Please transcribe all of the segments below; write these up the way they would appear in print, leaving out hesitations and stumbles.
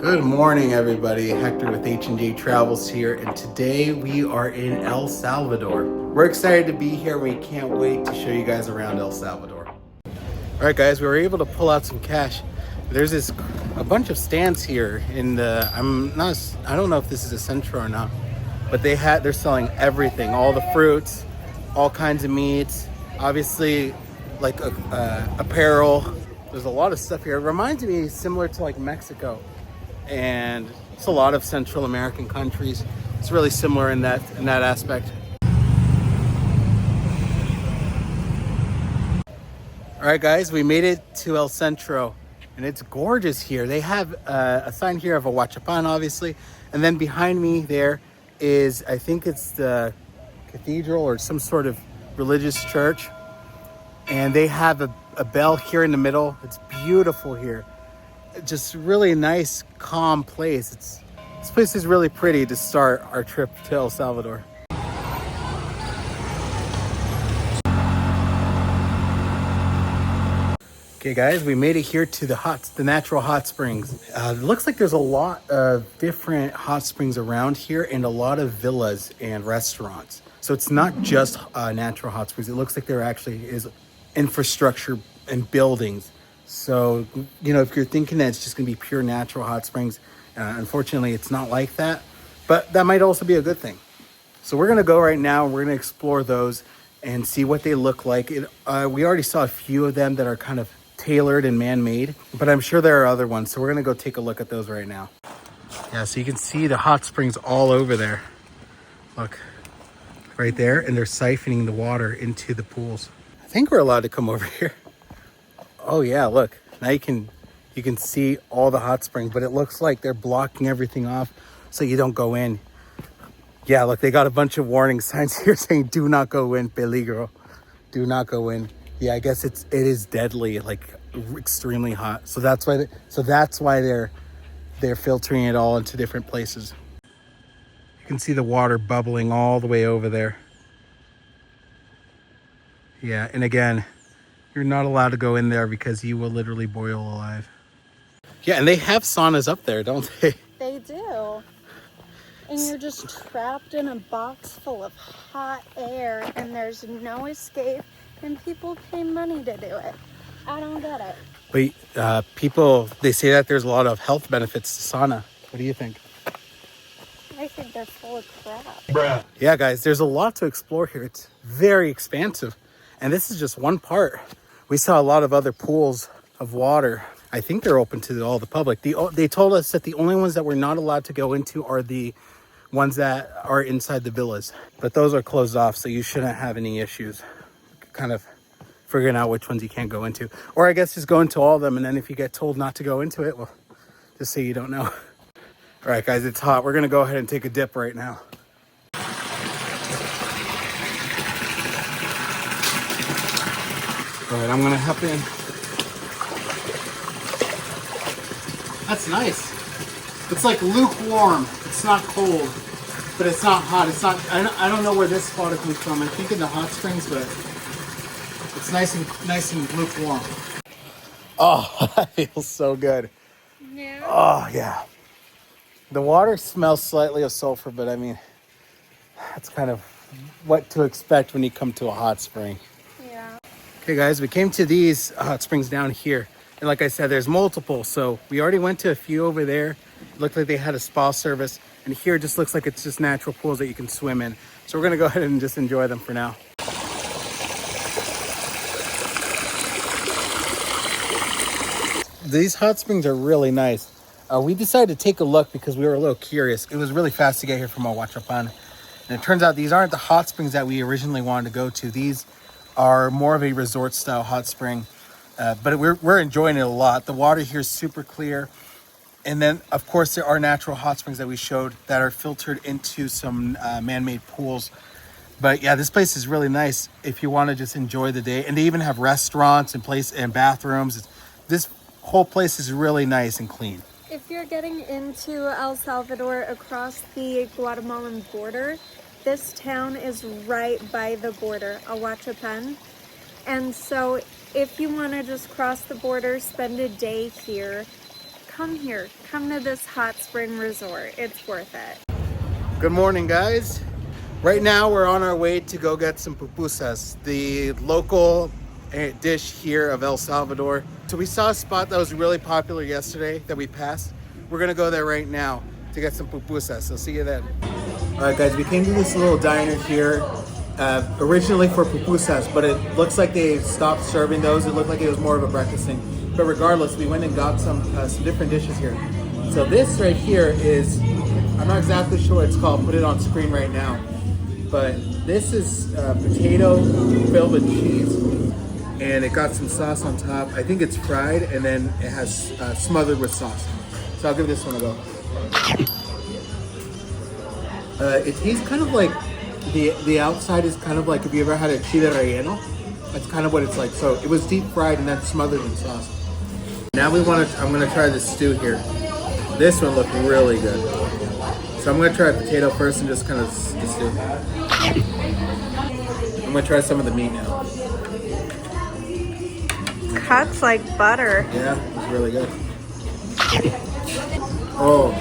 Good morning, everybody. Hector with H&J Travels here, and today we are in El Salvador. We're excited to be here. We can't wait to show you guys around El Salvador. All right, guys, we were able to pull out some cash. There's a bunch of stands here in the. I don't know if this is a centro or not, but they're selling everything, all the fruits, all kinds of meats, obviously like apparel. There's a lot of stuff here. It reminds me similar to like Mexico. And it's a lot of Central American countries. It's really similar in that aspect. All right, guys, we made it to El Centro, and it's gorgeous here. They have a sign here of Ahuachapan, obviously, and then behind me there is, I think it's the cathedral or some sort of religious church, and they have a bell here in the middle. It's beautiful here. Just really nice, calm place. This place is really pretty to start our trip to El Salvador. Okay, guys, we made it here to the natural hot springs. It looks like there's a lot of different hot springs around here and a lot of villas and restaurants. So it's not just natural hot springs. It looks like there actually is infrastructure and buildings. So, if you're thinking that it's just going to be pure natural hot springs, unfortunately, it's not like that. But that might also be a good thing. So we're going to go right now. We're going to explore those and see what they look like. We already saw a few of them that are kind of tailored and man-made, but I'm sure there are other ones. So we're going to go take a look at those right now. Yeah, so you can see the hot springs all over there. Look, right there. And they're siphoning the water into the pools. I think we're allowed to come over here. Oh yeah, look, now you can see all the hot springs, but it looks like they're blocking everything off so you don't go in. Yeah, look, they got a bunch of warning signs here saying do not go in, peligro. Do not go in. Yeah, I guess it is deadly, like extremely hot. So that's why they're filtering it all into different places. You can see the water bubbling all the way over there. Yeah, and again, you're not allowed to go in there because you will literally boil alive. Yeah, and they have saunas up there, don't they? They do. And you're just trapped in a box full of hot air and there's no escape and people pay money to do it. I don't get it. But people, they say that there's a lot of health benefits to sauna. What do you think? I think they're full of crap. Bruh. Yeah, guys, there's a lot to explore here. It's very expansive. And this is just one part. We saw a lot of other pools of water. I think they're open to all the public. They told us that the only ones that we're not allowed to go into are the ones that are inside the villas. But those are closed off, so you shouldn't have any issues kind of figuring out which ones you can't go into. Or I guess just go into all of them, and then if you get told not to go into it, well, just say you don't know. All right, guys, it's hot. We're going to go ahead and take a dip right now. All right, I'm gonna hop in. That's nice. It's like lukewarm. It's not cold, but it's not hot. It's not. I don't know where this water comes from. I think in the hot springs, but it's nice and lukewarm. Oh, that feels so good. Yeah. Oh yeah. The water smells slightly of sulfur, but I mean, that's kind of what to expect when you come to a hot spring. Okay, guys, we came to these hot springs down here. And like I said, there's multiple. So we already went to a few over there. It looked like they had a spa service. And here it just looks like it's just natural pools that you can swim in. So we're going to go ahead and just enjoy them for now. These hot springs are really nice. We decided to take a look because we were a little curious. It was really fast to get here from Ahuachapan. And it turns out these aren't the hot springs that we originally wanted to go to. These are more of a resort style hot spring, but we're enjoying it a lot. The water here is super clear, and then of course there are natural hot springs that we showed that are filtered into some man-made pools. But yeah, this place is really nice if you want to just enjoy the day, and they even have restaurants and bathrooms. This whole place is really nice and clean. If you're getting into El Salvador across the Guatemalan border, this town is right by the border, Ahuachapan. And so if you want to just cross the border, spend a day here, come here. Come to this hot spring resort. It's worth it. Good morning, guys. Right now we're on our way to go get some pupusas, the local dish here of El Salvador. So we saw a spot that was really popular yesterday that we passed. We're gonna go there right now to get some pupusas, so see you then. All right, guys, we came to this little diner here, originally for pupusas, but it looks like they stopped serving those. It looked like it was more of a breakfast thing. But regardless, we went and got some different dishes here. So this right here is, I'm not exactly sure what it's called, put it on screen right now. But this is potato filled with cheese, and it got some sauce on top. I think it's fried, and then it has smothered with sauce. So I'll give this one a go. It tastes kind of like, the outside is kind of like if you ever had a chile relleno. That's kind of what it's like. So it was deep fried and then smothered in sauce. Now I'm gonna try this stew here. This one looked really good. So I'm gonna try potato first and just kind of stew. I'm gonna try some of the meat now. Cuts like butter. Yeah, it's really good. Oh,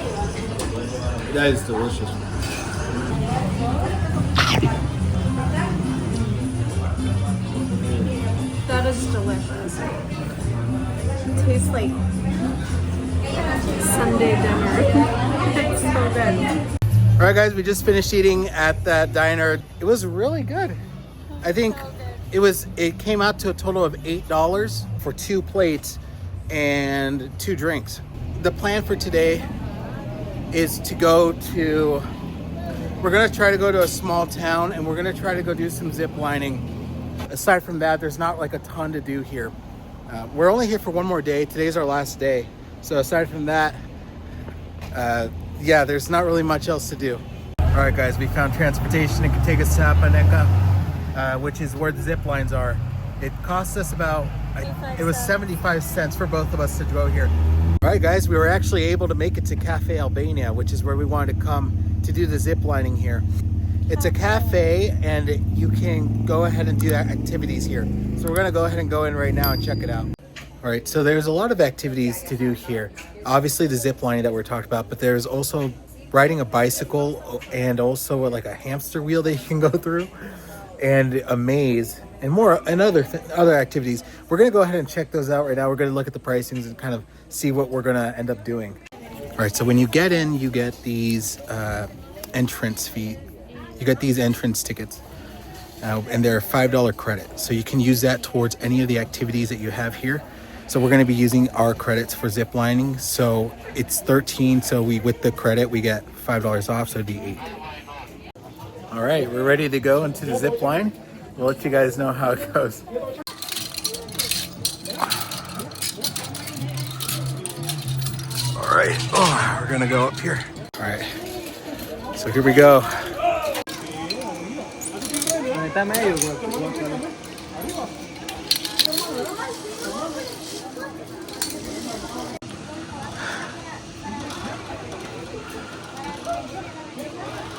that is delicious. That is delicious. It tastes like Sunday dinner. It's so good. All right, guys, we just finished eating at that diner. It was really good. I think it came out to a total of $8 for 2 plates and 2 drinks. The plan for today is to we're gonna try to go to a small town, and we're gonna try to go do some zip lining. Aside from that, there's not like a ton to do here. We're only here for one more day. Today's our last day. So aside from that, yeah, there's not really much else to do. All right, guys, we found transportation. It can take us to Apaneca, which is where the zip lines are. It cost us about, it was 75 cents for both of us to go here. All right, guys, we were actually able to make it to Cafe Albania, which is where we wanted to come to do the zip lining here. It's a cafe, and you can go ahead and do activities here. So we're gonna go ahead and go in right now and check it out. All right, so there's a lot of activities to do here. Obviously the zip lining that we're talking about, but there's also riding a bicycle and also like a hamster wheel that you can go through, and a maze and more and other activities. We're gonna go ahead and check those out right now. We're gonna look at the pricings and kind of see what we're gonna end up doing. All right, so when you get in, you get these entrance fee. You get these entrance tickets, and they're a $5 credit. So you can use that towards any of the activities that you have here. So we're going to be using our credits for zip lining. So it's 13. So with the credit, we get $5 off. So it'd be 8. All right, we're ready to go into the zip line. We'll let you guys know how it goes. All right, we're going to go up here. All right, so here we go.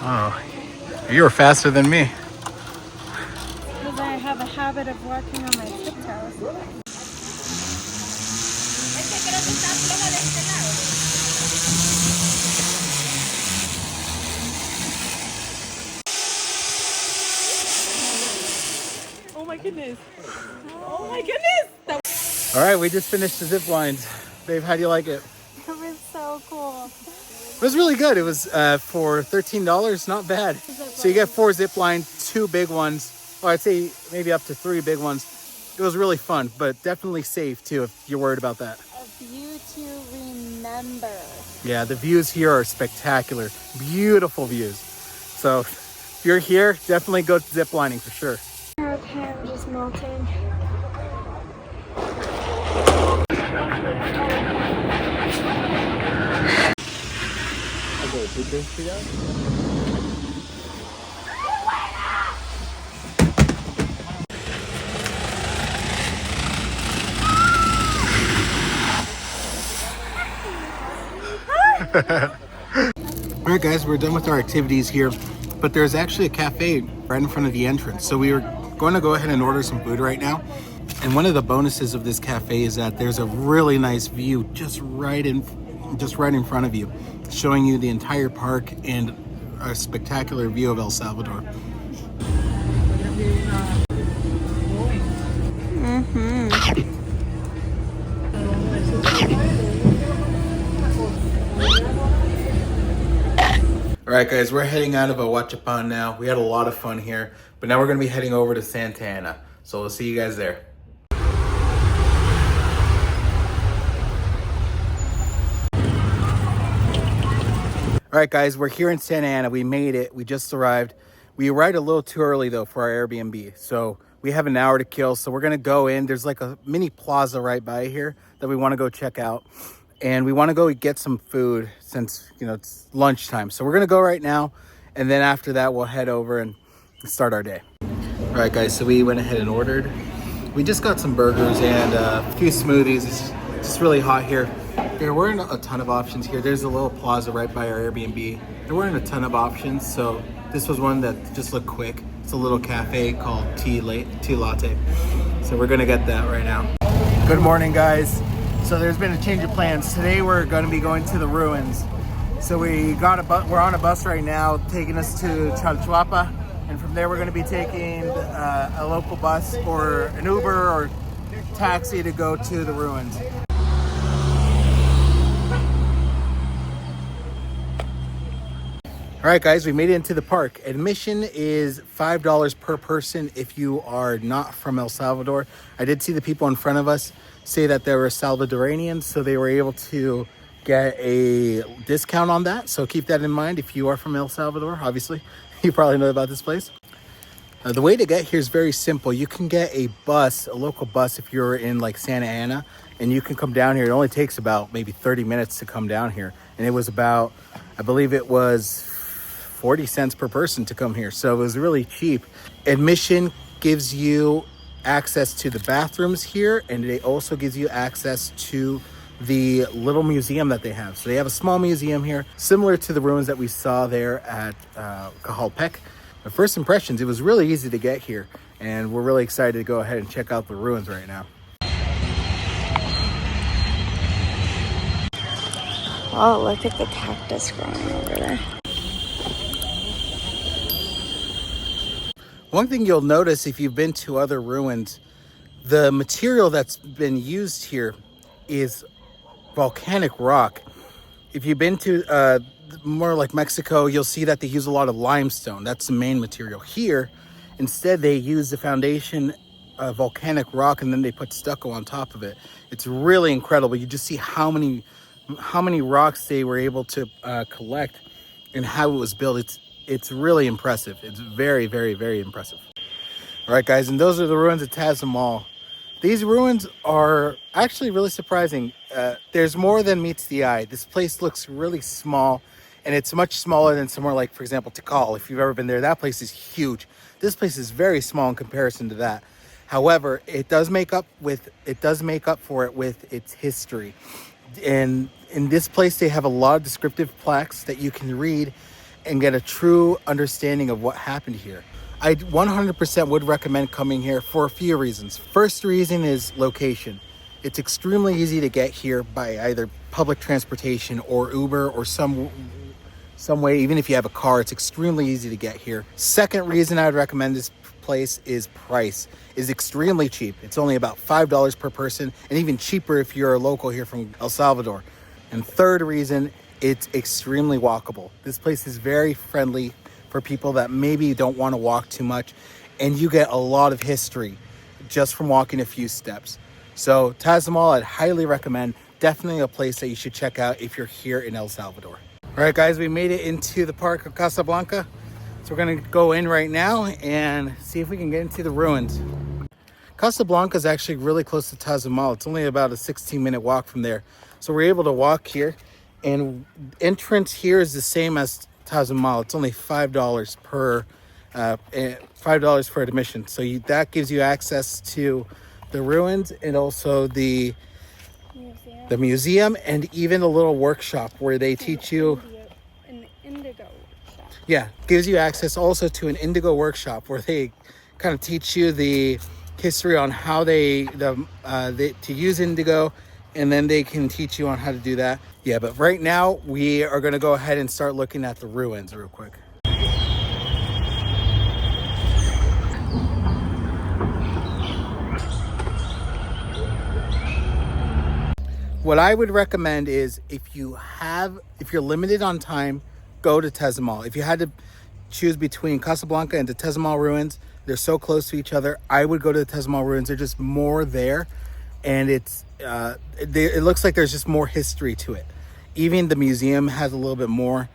Oh, you were faster than me. Because I have a habit of walking on my tiptoes. Oh my goodness. Oh my goodness. All right, we just finished the zip lines. Babe, how do you like it? It was so cool. It was really good. It was for $13, not bad. So you get 4 zip lines, 2 big ones, or I'd say maybe up to 3 big ones. It was really fun, but definitely safe too if you're worried about that. A view to remember. Yeah, the views here are spectacular. Beautiful views. So if you're here, definitely go zip lining for sure. Okay, I'm just melting. All right, guys, we're done with our activities here, but there's actually a cafe right in front of the entrance. So we are going to go ahead and order some food right now. And one of the bonuses of this cafe is that there's a really nice view just right just right in front of you, showing you the entire park and a spectacular view of El Salvador. All right, guys, we're heading out of Ahuachapan now. We had a lot of fun here, but now we're going to be heading over to Santa Ana. So we'll see you guys there. All right, guys, we're here in Santa Ana. We made it. We just arrived. We arrived a little too early, though, for our Airbnb. So we have an hour to kill. So we're going to go in. There's like a mini plaza right by here that we want to go check out. And we want to go get some food since, you know, it's lunchtime. So we're going to go right now. And then after that, we'll head over and start our day. All right, guys, so we went ahead and ordered. We just got some burgers and a few smoothies. It's just really hot here. There weren't a ton of options here. There's a little plaza right by our Airbnb. There weren't a ton of options, so this was one that just looked quick. It's a little cafe called Tea Latte. So we're gonna get that right now. Good morning, guys. So there's been a change of plans. Today we're gonna be going to the ruins. So we're on a bus right now, taking us to Chalchuapa, and from there we're gonna be taking a local bus or an Uber or taxi to go to the ruins. All right, guys, we made it into the park. Admission is $5 per person if you are not from El Salvador. I did see the people in front of us say that they were Salvadoranians, so they were able to get a discount on that. So keep that in mind if you are from El Salvador. Obviously, you probably know about this place. The way to get here is very simple. You can get a bus, a local bus, if you're in like Santa Ana, and you can come down here. It only takes about maybe 30 minutes to come down here. And it was about, I believe it was 40 cents per person to come here. So it was really cheap. Admission gives you access to the bathrooms here, and it also gives you access to the little museum that they have. So they have a small museum here, similar to the ruins that we saw there at Cajalpec. The first impressions, it was really easy to get here, and we're really excited to go ahead and check out the ruins right now. Oh, look at the cactus growing over there. One thing you'll notice if you've been to other ruins, the material that's been used here is volcanic rock. If you've been to more like Mexico, you'll see that they use a lot of limestone. That's the main material. Here, instead, they use the foundation of volcanic rock, and then they put stucco on top of it. It's really incredible. You just see how many rocks they were able to collect and how it was built. It's really impressive. It's very, very, very impressive. All right, guys, and those are the ruins of Tazamal. These ruins are actually really surprising. There's more than meets the eye. This place looks really small, and it's much smaller than somewhere like, for example, Tikal. If you've ever been there, that place is huge. This place is very small in comparison to that. However, it does make up for it with its history. And in this place, they have a lot of descriptive plaques that you can read and get a true understanding of what happened here. I 100% would recommend coming here for a few reasons. First reason is location. It's extremely easy to get here by either public transportation or Uber or some way. Even if you have a car, it's extremely easy to get here. Second reason I would recommend this place is price. Is extremely cheap. It's only about $5 per person, and even cheaper if you're a local here from El Salvador. And third reason, it's extremely walkable. This place is very friendly for people that maybe don't want to walk too much, and you get a lot of history just from walking a few steps. So Tazamal, I'd highly recommend. Definitely a place that you should check out if you're here in El Salvador. All right, guys, we made it into the park of Casablanca. So we're gonna go in right now and see if we can get into the ruins. Casablanca is actually really close to Tazamal. It's only about a 16-minute walk from there. So we're able to walk here, and entrance here is the same as Tazamal. It's only $5 for admission. So that gives you access to the ruins and also the museum and even a little workshop where they teach you. An indigo workshop. Yeah, gives you access also to an indigo workshop where they kind of teach you the history on how to use indigo, and then they can teach you on how to do that. Yeah, but right now we are going to go ahead and start looking at the ruins real quick. What I would recommend is if you're limited on time, go to Tezemal. If you had to choose between Casablanca and the Tezemal ruins, they're so close to each other. I would go to the Tezemal ruins. There's just more there, and it looks like there's just more history to it. Even the museum has a little bit more.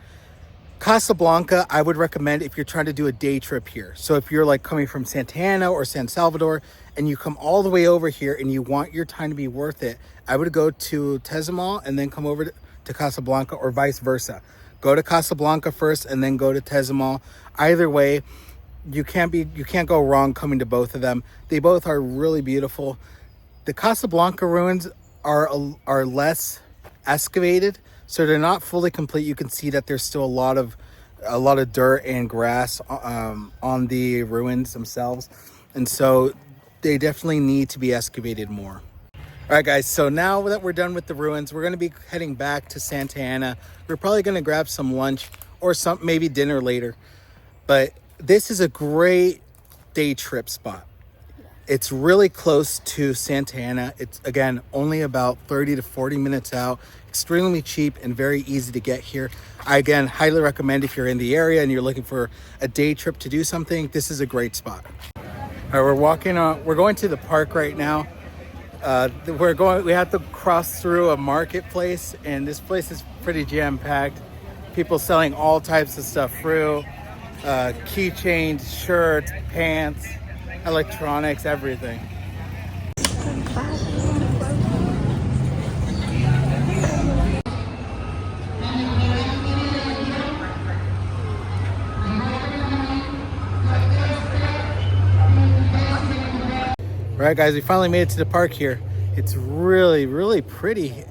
Casablanca, I would recommend if you're trying to do a day trip here. So if you're like coming from Santa Ana or San Salvador and you come all the way over here and you want your time to be worth it, I would go to Tezemal and then come over to Casablanca, or vice versa. Go to Casablanca first and then go to Tezemal. Either way, you can't go wrong coming to both of them. They both are really beautiful. The Casablanca ruins are less excavated, so they're not fully complete. You can see that there's still a lot of dirt and grass on the ruins themselves, and so they definitely need to be excavated more. All right, guys, so now that we're done with the ruins, we're going to be heading back to Santa Ana. We're probably going to grab some lunch or maybe dinner later, but this is a great day trip spot. It's really close to Santa Ana. It's, again, only about 30 to 40 minutes out. Extremely cheap and very easy to get here. I, again, highly recommend if you're in the area and you're looking for a day trip to do something, this is a great spot. All right, we're going to the park right now. We have to cross through a marketplace, and this place is pretty jam-packed. People selling all types of stuff, fruit, keychains, shirts, pants, electronics, everything. All right, guys, we finally made it to the park here. It's really, really pretty.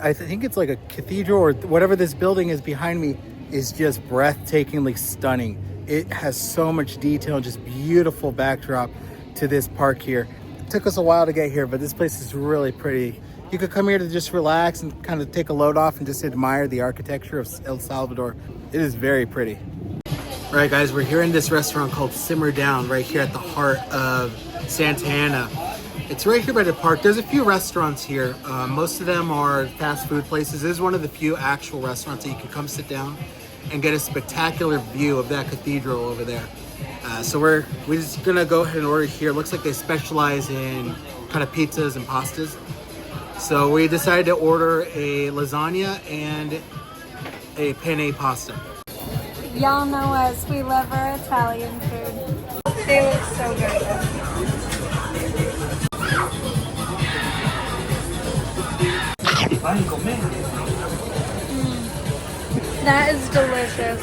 I think it's like a cathedral, or whatever this building is behind me is just breathtakingly stunning. It has so much detail, just beautiful backdrop to this park here. It took us a while to get here, but this place is really pretty. You could come here to just relax and kind of take a load off and just admire the architecture of El Salvador. It is very pretty. All right, guys, we're here in this restaurant called Simmer Down, right here at the heart of Santa Ana. It's right here by the park. There's a few restaurants here. Most of them are fast food places. This is one of the few actual restaurants that you can come sit down and get a spectacular view of that cathedral over there. So we're just gonna go ahead and order here. Looks like they specialize in kind of pizzas and pastas. So we decided to order a lasagna and a penne pasta. Y'all know us, we love our Italian food. They look so good. That is delicious.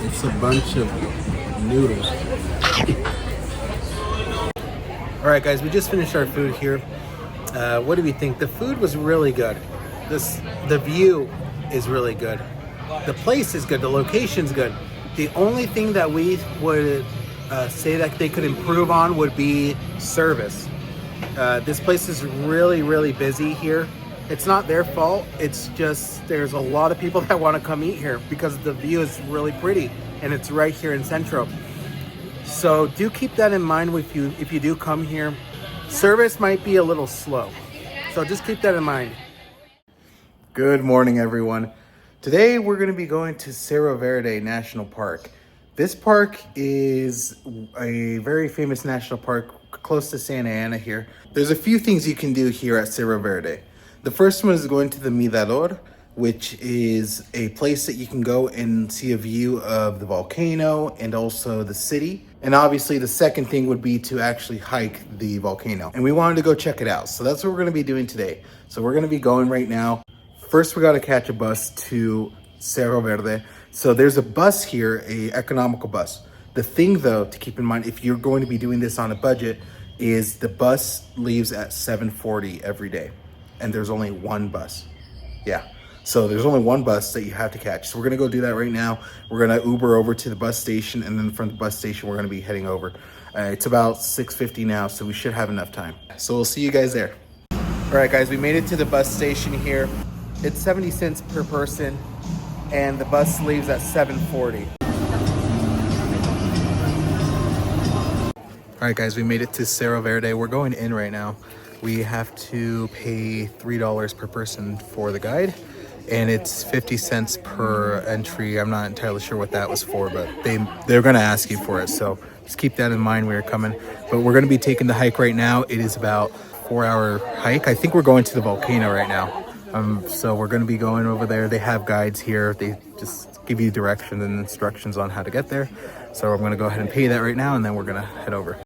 It's a bunch of noodles. All right, guys, we just finished our food here. What do we think? The food was really good. The view is really good. The place is good. The location's good. The only thing that we would say that they could improve on would be service. This place is really, really busy here. It's not their fault. It's just there's a lot of people that want to come eat here because the view is really pretty and it's right here in Centro. So do keep that in mind if you do come here. Service might be a little slow. So just keep that in mind. Good morning, everyone. Today we're going to be going to Cerro Verde National Park. This park is a very famous national park close to Santa Ana here. There's a few things you can do here at Cerro Verde. The first one is going to the Mirador, which is a place that you can go and see a view of the volcano and also the city. And obviously the second thing would be to actually hike the volcano. And we wanted to go check it out. So that's what we're gonna be doing today. So we're gonna be going right now. First, we gotta catch a bus to Cerro Verde. So there's a bus here, a economical bus. The thing though, to keep in mind, if you're going to be doing this on a budget, is the bus leaves at 7:40 every day. And there's only one bus. Yeah. So there's only one bus that you have to catch. So we're gonna go do that right now. We're gonna Uber over to the bus station, and then from the bus station, we're gonna be heading over. It's about 6:50 now, so we should have enough time. So we'll see you guys there. All right, guys, we made it to the bus station here. It's 70 cents per person, and the bus leaves at 7:40. All right, guys, we made it to Cerro Verde. We're going in right now. We have to pay $3 per person for the guide, and it's 50 cents per entry. I'm not entirely sure what that was for, but they're gonna ask you for it. So just keep that in mind when you're coming. But we're gonna be taking the hike right now. It is about a 4-hour hike. I think we're going to the volcano right now. So we're gonna be going over there. They have guides here. They just give you directions and instructions on how to get there. So I'm gonna go ahead and pay that right now, and then we're gonna head over.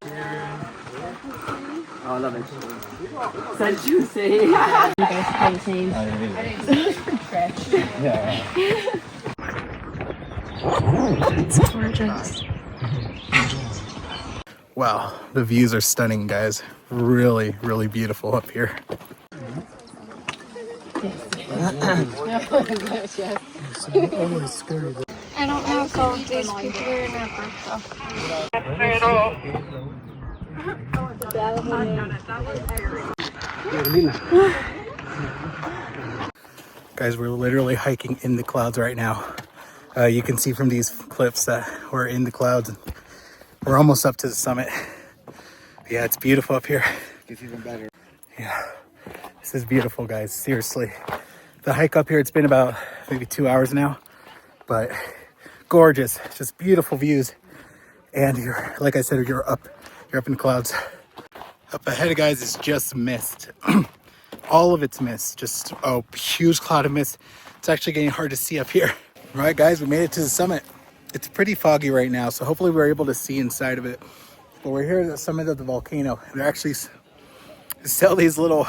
Oh, I love it. So juicy. You guys play the same. Yeah. It's gorgeous. Wow, the views are stunning, guys. Really, really beautiful up here. I don't know if all of these people are in Guys, we're literally hiking in the clouds right now. You can see from these cliffs that we're in the clouds. We're almost up to the summit. Yeah, it's beautiful up here. It's even better. Yeah, this is beautiful, guys. Seriously. The hike up here, it's been about maybe 2 hours now, but gorgeous. Just beautiful views. And you're, like I said, you're up in the clouds. Up ahead, guys, is just mist. All of it's mist, just a huge cloud of mist. It's actually getting hard to see up here. All right, guys, we made it to the summit. It's pretty foggy right now, so hopefully we're able to see inside of it. But we're here at the summit of the volcano. They actually sell these little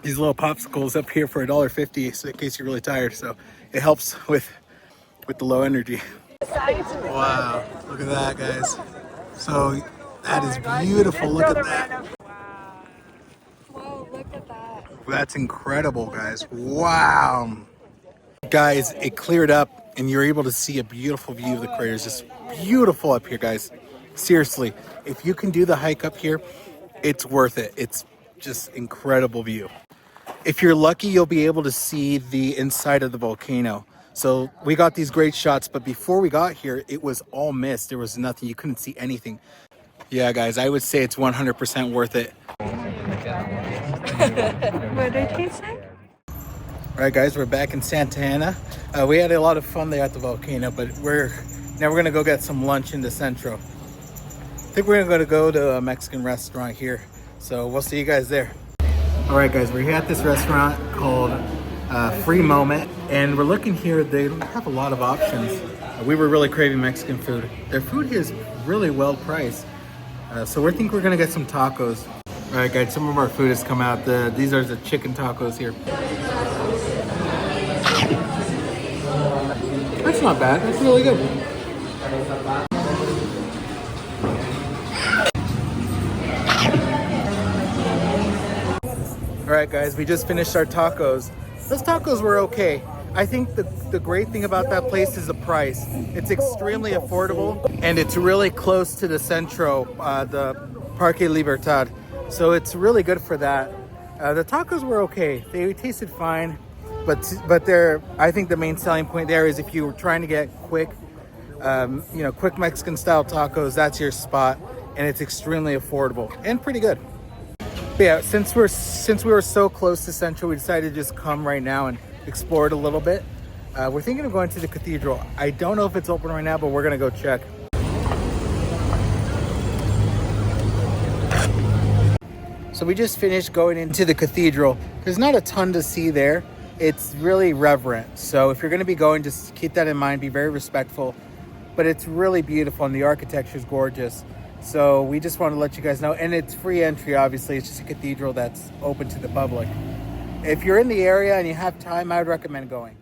popsicles up here for $1.50, so in case you're really tired. So it helps with the low energy. Wow, look at that, guys. So that is beautiful. Look at that. Whoa, look at that. That's incredible, guys. Wow. Guys, it cleared up and you're able to see a beautiful view of the craters. Just beautiful up here, guys. Seriously, if you can do the hike up here, it's worth it. It's just incredible view. If you're lucky, you'll be able to see the inside of the volcano. So we got these great shots, but before we got here, it was all mist. There was nothing. You couldn't see anything. Yeah, guys, I would say it's 100% worth it. What did he say? All right, guys, we're back in Santa Ana. We had a lot of fun there at the volcano, but we're gonna go get some lunch in the centro. I think we're gonna go to a Mexican restaurant here. So we'll see you guys there. All right, guys, we're here at this restaurant called Free Moment, and we're looking here. They have a lot of options. We were really craving Mexican food. Their food here is really well priced. So we think we're gonna get some tacos. All right, guys, some of our food has come out. These are the chicken tacos here. That's not bad. That's really good. All right, guys, we just finished our tacos. Those tacos were okay. I think the great thing about that place is the price. It's extremely affordable, and it's really close to the Centro, the Parque Libertad. So it's really good for that. The tacos were okay. They tasted fine, but I think the main selling point there is if you were trying to get quick quick Mexican style tacos, that's your spot, and it's extremely affordable and pretty good. But yeah, since we were so close to Central, we decided to just come right now and explore it a little bit. We're thinking of going to the cathedral. I don't know if it's open right now, but we're gonna go check. So we just finished going into the cathedral. There's not a ton to see there. It's really reverent. So if you're gonna be going, just keep that in mind, be very respectful. But it's really beautiful and the architecture is gorgeous. So we just want to let you guys know, and it's free entry, obviously. It's just a cathedral that's open to the public. If you're in the area and you have time, I would recommend going.